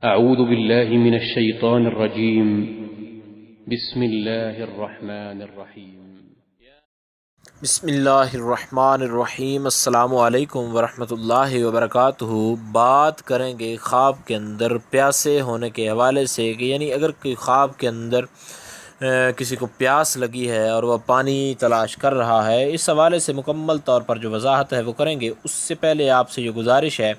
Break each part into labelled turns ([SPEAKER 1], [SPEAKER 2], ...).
[SPEAKER 1] أعوذ بالله من الشيطان الرجيم. بسم الله الرحمن الرحيم.
[SPEAKER 2] بسم اللہ الرحمن الرحیم۔ السلام علیکم ورحمۃ اللہ وبرکاتہ۔ بات کریں گے خواب کے اندر پیاسے ہونے کے حوالے سے کہ یعنی اگر کوئی خواب کے اندر کسی کو پیاس لگی ہے اور وہ پانی تلاش کر رہا ہے، اس حوالے سے مکمل طور پر جو وضاحت ہے وہ کریں گے۔ اس سے پہلے آپ سے یہ گزارش ہے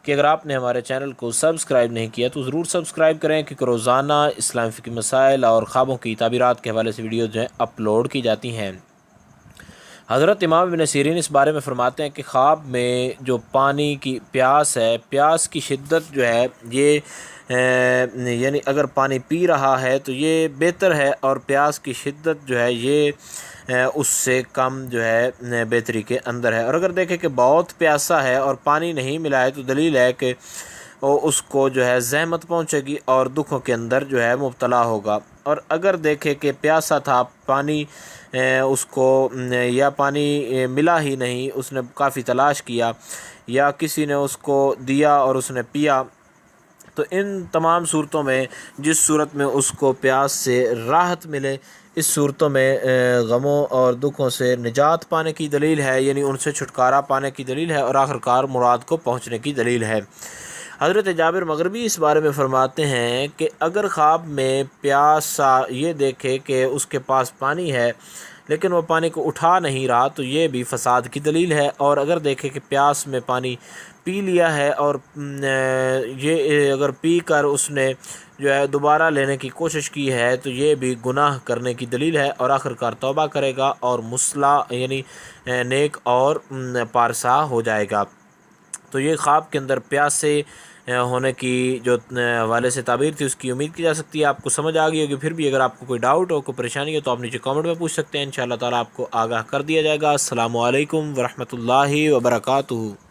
[SPEAKER 2] کہ اگر آپ نے ہمارے چینل کو سبسکرائب نہیں کیا تو ضرور سبسکرائب کریں، کیونکہ روزانہ اسلام فقہی مسائل اور خوابوں کی تعبیرات کے حوالے سے ویڈیو جو ہیں اپلوڈ کی جاتی ہیں۔ حضرت امام ابن سیرین اس بارے میں فرماتے ہیں کہ خواب میں جو پانی کی پیاس ہے، پیاس کی شدت جو ہے یہ یعنی اگر پانی پی رہا ہے تو یہ بہتر ہے، اور پیاس کی شدت جو ہے یہ اس سے کم جو ہے بہتری کے اندر ہے۔ اور اگر دیکھیں کہ بہت پیاسا ہے اور پانی نہیں ملا ہے تو دلیل ہے کہ اس کو جو ہے زحمت پہنچے گی اور دکھوں کے اندر جو ہے مبتلا ہوگا۔ اور اگر دیکھے کہ پیاسا تھا، پانی اس کو یا پانی ملا ہی نہیں، اس نے کافی تلاش کیا یا کسی نے اس کو دیا اور اس نے پیا، تو ان تمام صورتوں میں جس صورت میں اس کو پیاس سے راحت ملے، اس صورتوں میں غموں اور دکھوں سے نجات پانے کی دلیل ہے، یعنی ان سے چھٹکارا پانے کی دلیل ہے اور آخرکار مراد کو پہنچنے کی دلیل ہے۔ حضرت جابر مغربی اس بارے میں فرماتے ہیں کہ اگر خواب میں پیاسا یہ دیکھے کہ اس کے پاس پانی ہے لیکن وہ پانی کو اٹھا نہیں رہا تو یہ بھی فساد کی دلیل ہے، اور اگر دیکھے کہ پیاس میں پانی پی لیا ہے اور یہ اگر پی کر اس نے جو ہے دوبارہ لینے کی کوشش کی ہے تو یہ بھی گناہ کرنے کی دلیل ہے، اور آخرکار توبہ کرے گا اور مصلح یعنی نیک اور پارسا ہو جائے گا۔ تو یہ خواب کے اندر پیاسے ہونے کی جو حوالے سے تعبیر تھی اس کی امید کی جا سکتی ہے آپ کو سمجھ آ گئی ہوگی۔ پھر بھی اگر آپ کو کوئی ڈاؤٹ ہو، کوئی پریشانی ہو تو آپ نیچے کامنٹ میں پوچھ سکتے ہیں، انشاءاللہ تعالیٰ آپ کو آگاہ کر دیا جائے گا۔ السلام علیکم ورحمۃ اللہ وبرکاتہ۔